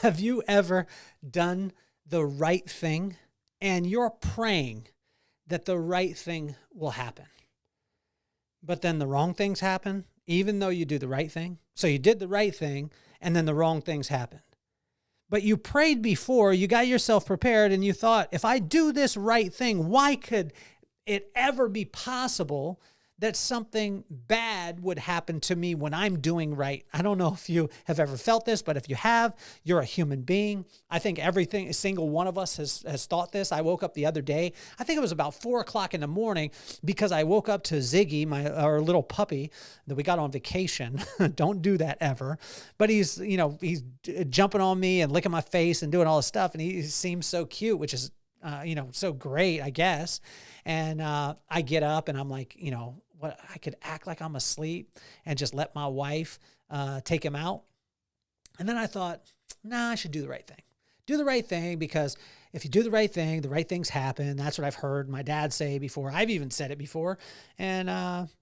Have you ever done the right thing and you're praying that the right thing will happen, but then the wrong things happen, even though you do the right thing? So you did the right thing and then the wrong things happened. But you prayed before, you got yourself prepared, and you thought, if I do this right thing, why could it ever be possible that something bad would happen to me when I'm doing right? I don't know if you have ever felt this, but if you have, you're a human being. I think a single one of us has thought this. I woke up the other day, I think it was about 4:00 in the morning, because I woke up to Ziggy, our little puppy that we got on vacation. Don't do that ever. But he's jumping on me and licking my face and doing all this stuff. And he seems so cute, which is, so great, I guess. And I get up and I'm like, what, I could act like I'm asleep and just let my wife take him out. And then I thought, nah, I should do the right thing. Do the right thing, because if you do the right thing, the right things happen. That's what I've heard my dad say before. I've even said it before. And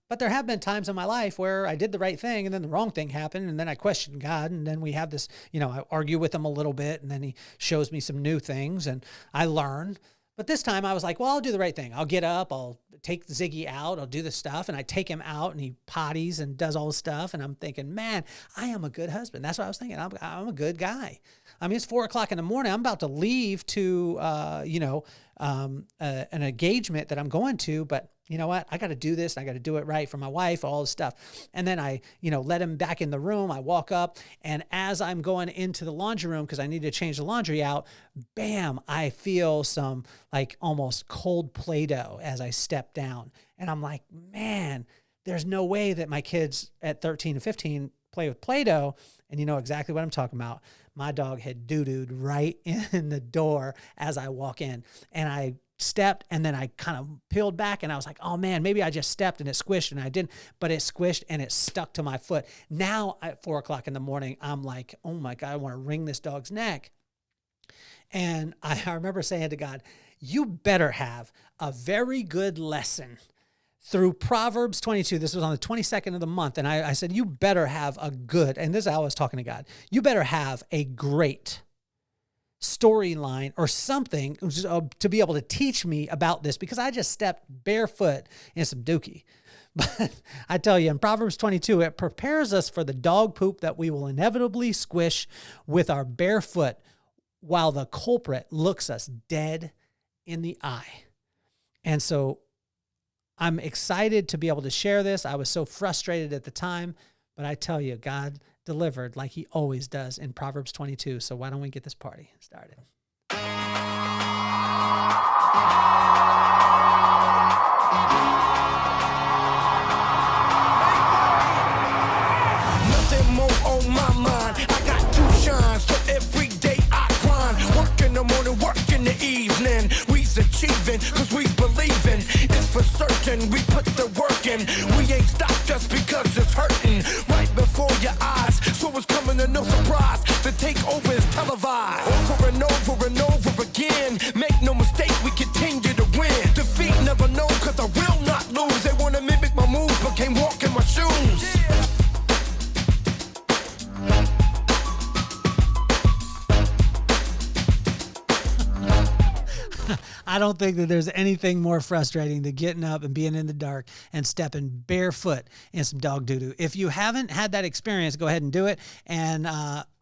but there have been times in my life where I did the right thing and then the wrong thing happened, and then I questioned God, and then we have this, I argue with him a little bit, and then he shows me some new things and I learn. But this time I was like, well, I'll do the right thing. I'll get up, I'll take Ziggy out, I'll do the stuff, and I take him out and he potties and does all the stuff. And I'm thinking, man, I am a good husband. That's what I was thinking. I'm a good guy. I mean, it's 4:00 in the morning. I'm about to leave to, an engagement that I'm going to, but you know what? I got to do this. I got to do it right for my wife, all this stuff. And then I, let him back in the room. I walk up, and as I'm going into the laundry room, because I need to change the laundry out, bam, I feel some like almost cold Play-Doh as I step down. And I'm like, man, there's no way that my kids at 13 and 15 play with Play-Doh. And you know exactly what I'm talking about. My dog had doo-dooed right in the door as I walk in. And I stepped, and then I kind of peeled back, and I was like, oh man, maybe I just stepped and it squished, and I didn't, but it squished and it stuck to my foot. Now at 4:00 in the morning, I'm like, oh my God, I want to wring this dog's neck. And I remember saying to God, you better have a very good lesson through Proverbs 22. This was on the 22nd of the month. And I said, you better have a good, and this is how I was talking to God, you better have a great storyline or something to be able to teach me about this, because I just stepped barefoot in some dookie. But I tell you, in Proverbs 22, it prepares us for the dog poop that we will inevitably squish with our bare foot while the culprit looks us dead in the eye. And so I'm excited to be able to share this. I was so frustrated at the time, but I tell you, God delivered like he always does in Proverbs 22. So why don't we get this party started? Nothing more on my mind. I got two shines, so every day I grind. Work in the morning, work in the evening. We's achieving, cause we believing. It's for certain, we put the work in. We ain't stopped just because it's hurting. Right before your eyes, so it's coming to no surprise. The takeover is televised. Over and over and over again. Make no mistake, we continue to win. Defeat never known, cause I will not lose. They wanna mimic my moves, but can't walk in my shoes. I don't think that there's anything more frustrating than getting up and being in the dark and stepping barefoot in some dog doo-doo. If you haven't had that experience, go ahead and do it. And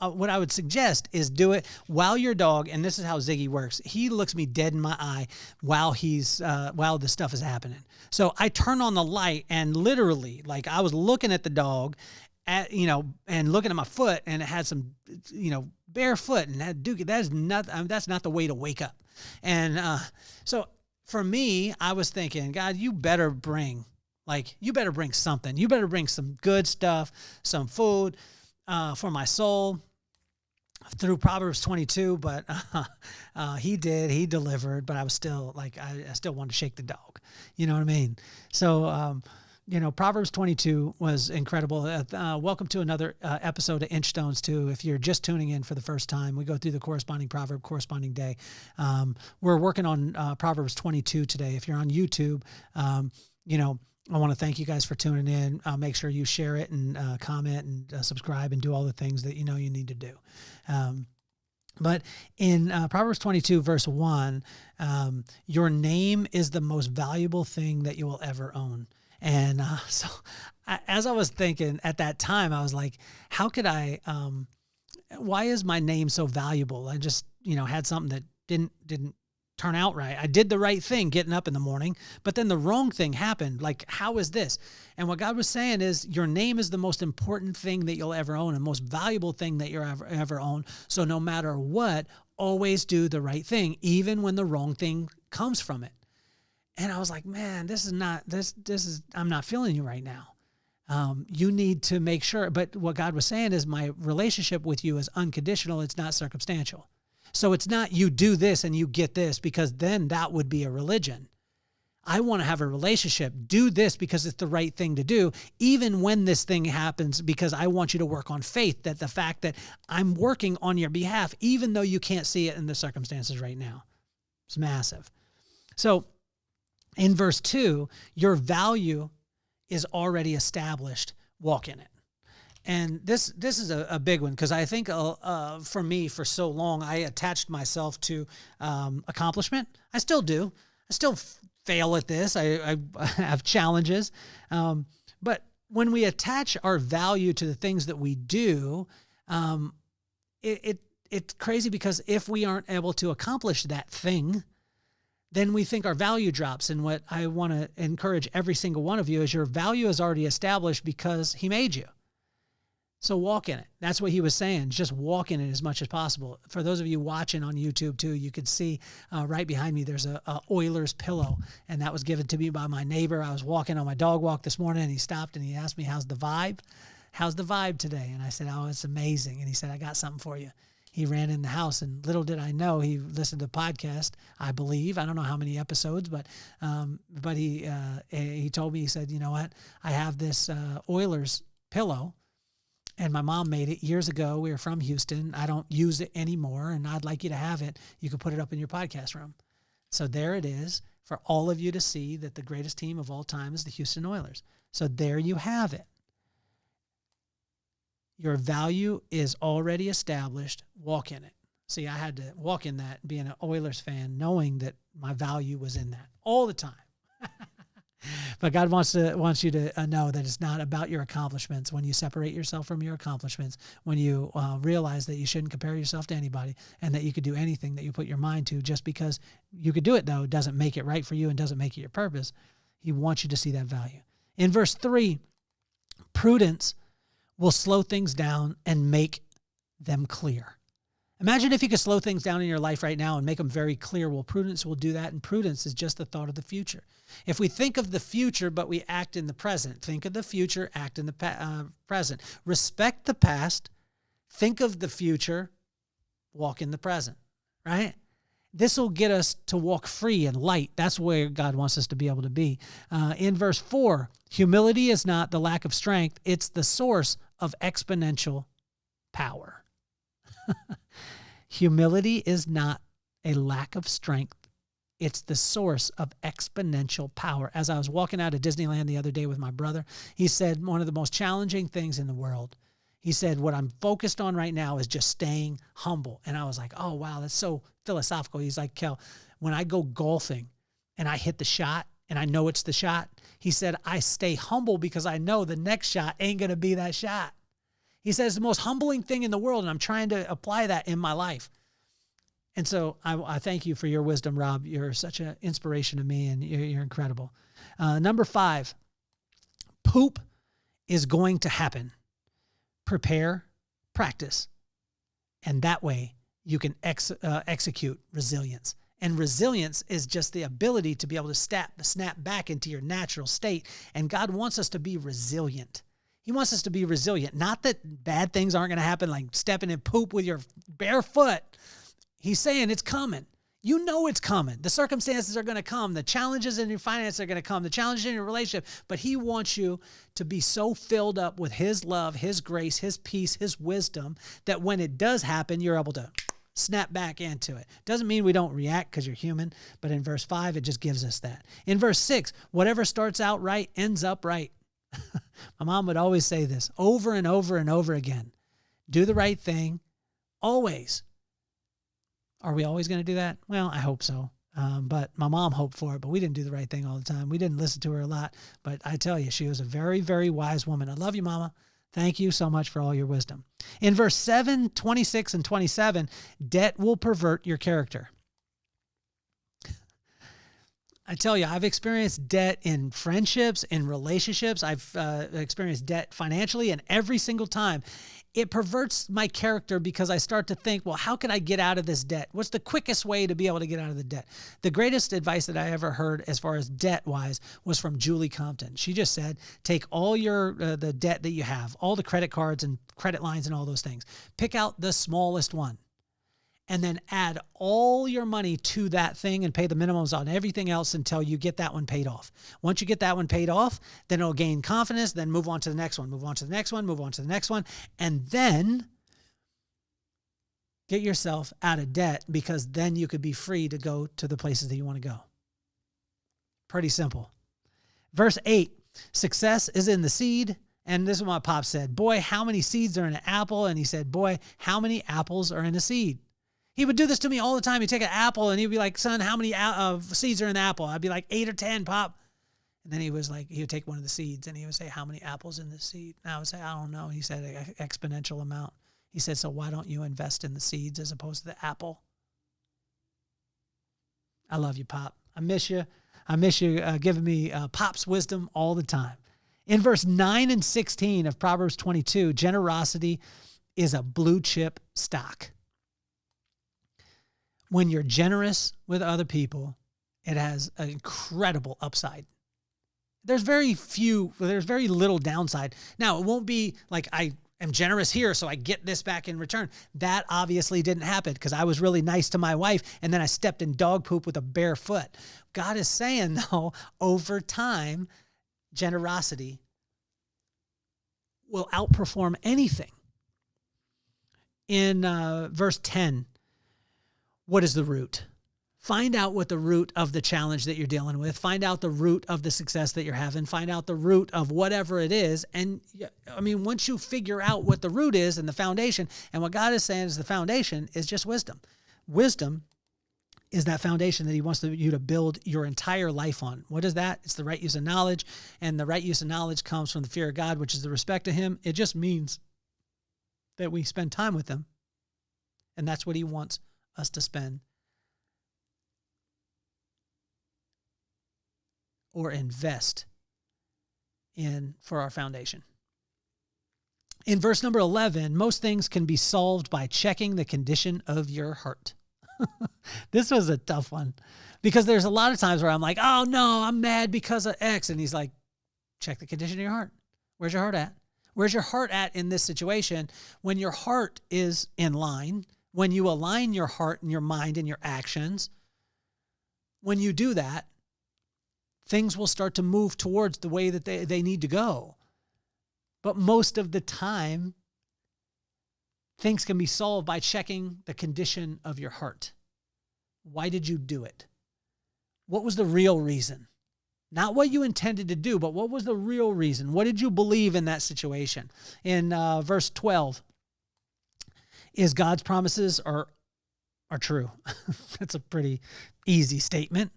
what I would suggest is do it while your dog, and this is how Ziggy works, he looks me dead in my eye while while the stuff is happening. So I turn on the light, and literally, like, I was looking at the dog, and looking at my foot, and it had some, barefoot, and that dookie, that's not the way to wake up. And so for me, I was thinking, God, you better bring something. You better bring some good stuff, some food for my soul through Proverbs 22. But he delivered, but I was still like, I still wanted to shake the dog. You know what I mean? So, Proverbs 22 was incredible. Welcome to another episode of Inchstones too. If you're just tuning in for the first time, we go through the corresponding proverb, corresponding day. We're working on Proverbs 22 today. If you're on YouTube, I want to thank you guys for tuning in. Make sure you share it and comment and subscribe and do all the things that you know you need to do. But in Proverbs 22, verse 1, your name is the most valuable thing that you will ever own. And as I was thinking at that time, I was like, how could I, why is my name so valuable? I just, had something that didn't turn out right. I did the right thing getting up in the morning, but then the wrong thing happened. Like, how is this? And what God was saying is your name is the most important thing that you'll ever own and most valuable thing that you'll ever own. So no matter what, always do the right thing, even when the wrong thing comes from it. And I was like, man, I'm not feeling you right now. You need to make sure. But what God was saying is my relationship with you is unconditional. It's not circumstantial. So it's not you do this and you get this, because then that would be a religion. I want to have a relationship. Do this because it's the right thing to do, even when this thing happens, because I want you to work on faith, that the fact that I'm working on your behalf, even though you can't see it in the circumstances right now. It's massive. So in verse 2, your value is already established. Walk in it. And this is a big one, because I think for me, for so long, I attached myself to accomplishment. I still do. I still fail at this. I have challenges. But when we attach our value to the things that we do, it's crazy, because if we aren't able to accomplish that thing, then we think our value drops. And what I want to encourage every single one of you is your value is already established because he made you. So walk in it. That's what he was saying. Just walk in it as much as possible. For those of you watching on YouTube too, you can see right behind me, there's a Oilers pillow, and that was given to me by my neighbor. I was walking on my dog walk this morning, and he stopped and he asked me, how's the vibe? How's the vibe today? And I said, oh, it's amazing. And he said, I got something for you. He ran in the house, and little did I know he listened to the podcast, I believe. I don't know how many episodes, but he told me, he said, you know what? I have this Oilers pillow, and my mom made it years ago. We were from Houston. I don't use it anymore, and I'd like you to have it. You can put it up in your podcast room. So there it is for all of you to see, that the greatest team of all time is the Houston Oilers. So there you have it. Your value is already established. Walk in it. See, I had to walk in that, being an Oilers fan, knowing that my value was in that all the time. But God wants you to know that it's not about your accomplishments. When you separate yourself from your accomplishments, when you realize that you shouldn't compare yourself to anybody, and that you could do anything that you put your mind to, just because you could do it, though, doesn't make it right for you and doesn't make it your purpose. He wants you to see that value. In verse 3, prudence will slow things down and make them clear. Imagine if you could slow things down in your life right now and make them very clear. Well, prudence will do that, and prudence is just the thought of the future. If we think of the future, but we act in the present, think of the future, act in the present. Respect the past, think of the future, walk in the present, right? This will get us to walk free and light. That's where God wants us to be able to be. In verse 4, humility is not the lack of strength. It's the source of exponential power. Humility is not a lack of strength. It's the source of exponential power. As I was walking out of Disneyland the other day with my brother, he said one of the most challenging things in the world, he said, what I'm focused on right now is just staying humble. And I was like, oh, wow, that's so philosophical. He's like, Kel, when I go golfing and I hit the shot and I know it's the shot, he said, I stay humble because I know the next shot ain't going to be that shot. He says the most humbling thing in the world, and I'm trying to apply that in my life. And so I thank you for your wisdom, Rob. You're such an inspiration to me, and you're incredible. Number 5, poop is going to happen. Prepare, practice, and that way you can execute resilience. And resilience is just the ability to be able to snap back into your natural state. And God wants us to be resilient. He wants us to be resilient. Not that bad things aren't going to happen, like stepping in poop with your bare foot. He's saying it's coming. You know it's coming. The circumstances are going to come. The challenges in your finances are going to come. The challenges in your relationship. But he wants you to be so filled up with his love, his grace, his peace, his wisdom, that when it does happen, you're able to snap back into it. Doesn't mean we don't react because you're human, but in verse 5, it just gives us that. In verse 6, whatever starts out right ends up right. My mom would always say this over and over and over again. Do the right thing always. Are we always going to do that? Well, I hope so. But my mom hoped for it, but we didn't do the right thing all the time. We didn't listen to her a lot, but I tell you, she was a very, very wise woman. I love you, Mama. Thank you so much for all your wisdom. In verse 7, 26, and 27, debt will pervert your character. I tell you, I've experienced debt in friendships, in relationships. I've experienced debt financially, and every single time it perverts my character because I start to think, well, how can I get out of this debt? What's the quickest way to be able to get out of the debt? The greatest advice that I ever heard as far as debt-wise was from Julie Compton. She just said, take all your the debt that you have, all the credit cards and credit lines and all those things. Pick out the smallest one. And then add all your money to that thing and pay the minimums on everything else until you get that one paid off. Once you get that one paid off, then it'll gain confidence, then move on to the next one, move on to the next one, move on to the next one, and then get yourself out of debt because then you could be free to go to the places that you want to go. Pretty simple. Verse 8, success is in the seed. And this is what my pop said, boy, how many seeds are in an apple? And he said, boy, how many apples are in a seed? He would do this to me all the time. He'd take an apple and he'd be like, son, how many seeds are in the apple? I'd be like 8 or 10, Pop. And then he would take one of the seeds and he would say, how many apples in this seed? And I would say, I don't know. He said, an exponential amount. He said, so why don't you invest in the seeds as opposed to the apple? I love you, Pop. I miss you. I miss you giving me Pop's wisdom all the time. In verse 9 and 16 of Proverbs 22, generosity is a blue chip stock. When you're generous with other people, it has an incredible upside. There's very little downside. Now, it won't be like I am generous here, so I get this back in return. That obviously didn't happen because I was really nice to my wife, and then I stepped in dog poop with a bare foot. God is saying, though, over time, generosity will outperform anything. In verse 10, what is the root? Find out what the root of the challenge that you're dealing with. Find out the root of the success that you're having. Find out the root of whatever it is. And I mean, once you figure out what the root is and the foundation, and what God is saying is the foundation is just wisdom. Wisdom is that foundation that he wants you to build your entire life on. What is that? It's the right use of knowledge. And the right use of knowledge comes from the fear of God, which is the respect of him. It just means that we spend time with him. And that's what he wants us to spend or invest in for our foundation. In verse number 11, most things can be solved by checking the condition of your heart. This was a tough one because there's a lot of times where I'm like, oh no, I'm mad because of X. And he's like, check the condition of your heart. Where's your heart at? Where's your heart at in this situation? When your heart is in line, when you align your heart and your mind and your actions, when you do that, things will start to move towards the way that they need to go. But most of the time, things can be solved by checking the condition of your heart. Why did you do it? What was the real reason? Not what you intended to do, but what was the real reason? What did you believe in that situation? In verse 12, is God's promises are true. That's a pretty easy statement.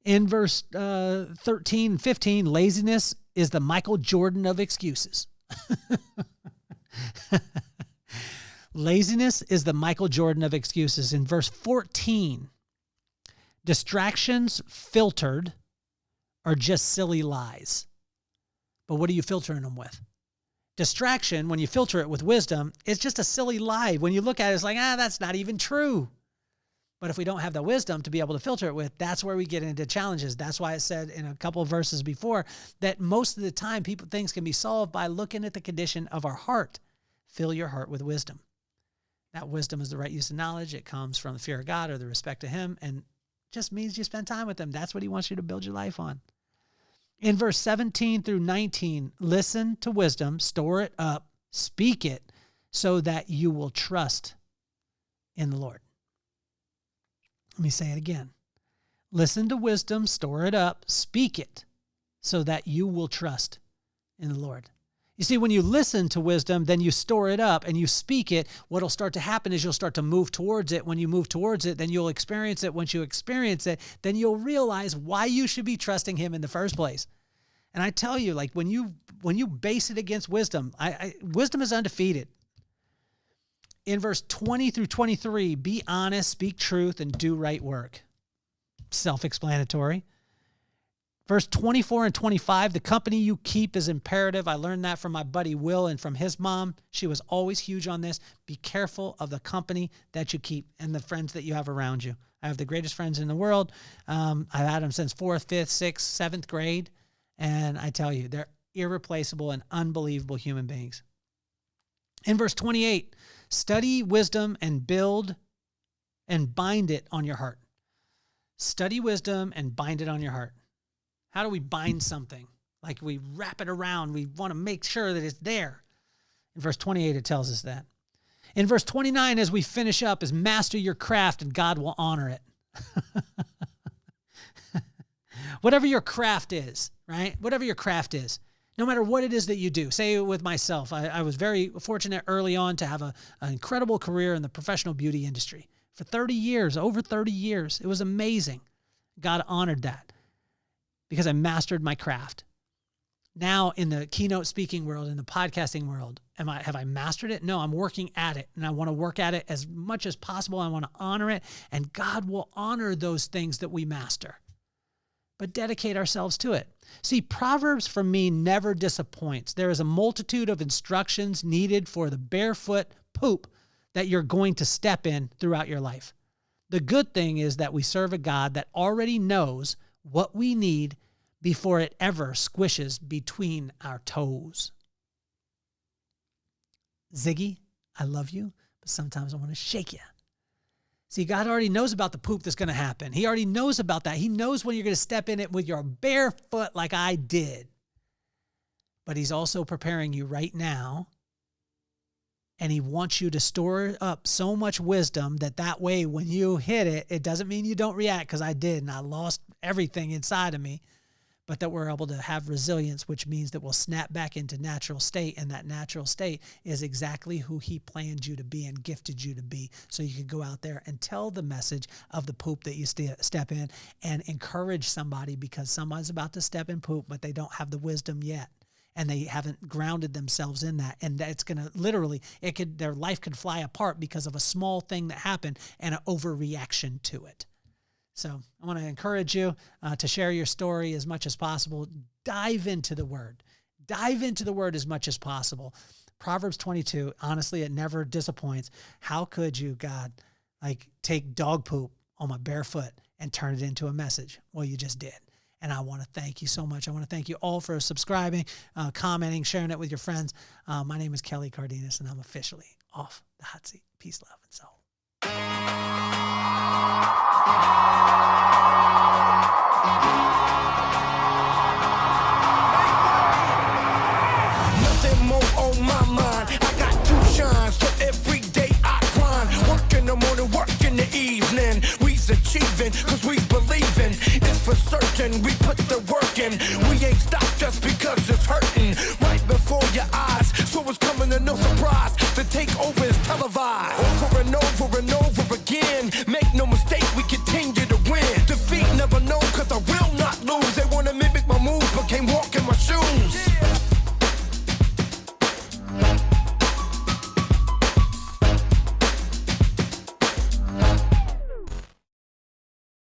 In verse 13, 15, laziness is the Michael Jordan of excuses. Laziness is the Michael Jordan of excuses. In verse 14, distractions filtered are just silly lies. But what are you filtering them with? Distraction, when you filter it with wisdom, is just a silly lie. When you look at it, it's like, that's not even true. But if we don't have the wisdom to be able to filter it with, that's where we get into challenges. That's why it said in a couple of verses before that most of the time things can be solved by looking at the condition of our heart. Fill your heart with wisdom. That wisdom is the right use of knowledge. It comes from the fear of God or the respect of him, and just means you spend time with him. That's what he wants you to build your life on. In verse 17 through 19, listen to wisdom, store it up, speak it, so that you will trust in the Lord. Let me say it again. Listen to wisdom, store it up, speak it, so that you will trust in the Lord. You see, when you listen to wisdom, then you store it up and you speak it. What'll start to happen is you'll start to move towards it. When you move towards it, then you'll experience it. Once you experience it, then you'll realize why you should be trusting him in the first place. And I tell you, like when you base it against wisdom, wisdom is undefeated. In verse 20 through 23, be honest, speak truth, and do right work. Self-explanatory. Verse 24 and 25, the company you keep is imperative. I learned that from my buddy Will and from his mom. She was always huge on this. Be careful of the company that you keep and the friends that you have around you. I have the greatest friends in the world. I've had them since 4th, 5th, 6th, 7th grade. And I tell you, they're irreplaceable and unbelievable human beings. In verse 28, study wisdom and build and bind it on your heart. Study wisdom and bind it on your heart. How do we bind something? Like we wrap it around. We want to make sure that it's there. In verse 28, it tells us that. In verse 29, as we finish up, is master your craft and God will honor it. Whatever your craft is, right? Whatever your craft is, no matter what it is that you do. Say with myself, I was very fortunate early on to have an incredible career in the professional beauty industry. For 30 years, over 30 years. It was amazing. God honored that because I mastered my craft. Now in the keynote speaking world, in the podcasting world, have I mastered it? No, I'm working at it, and I want to work at it as much as possible. I want to honor it, and God will honor those things that we master, but dedicate ourselves to it. See, Proverbs for me never disappoints. There is a multitude of instructions needed for the barefoot poop that you're going to step in throughout your life. The good thing is that we serve a God that already knows what we need before it ever squishes between our toes. Ziggy, I love you, but sometimes I want to shake you. See, God already knows about the poop that's going to happen. He already knows about that. He knows when you're going to step in it with your bare foot like I did. But he's also preparing you right now. And he wants you to store up so much wisdom that way when you hit it, it doesn't mean you don't react, because I did, and I lost everything inside of me, but that we're able to have resilience, which means that we'll snap back into natural state, and that natural state is exactly who he planned you to be and gifted you to be, so you can go out there and tell the message of the poop that you step in and encourage somebody, because someone's about to step in poop, but they don't have the wisdom yet. And they haven't grounded themselves in that. And that's going to literally, their life could fly apart because of a small thing that happened and an overreaction to it. So I want to encourage you to share your story as much as possible. Dive into the word. Dive into the word as much as possible. Proverbs 22, honestly, it never disappoints. How could you, God, take dog poop on my bare foot and turn it into a message? Well, you just did. And I want to thank you so much. I want to thank you all for subscribing, commenting, sharing it with your friends. My name is Kelly Cardenas, and I'm officially off the hot seat. Peace, love, and soul. Nothing more on my mind. I got to shine, so every day I grind. Work in the morning, work in the evening. We's achieving, cause we believing. It's for certain we put the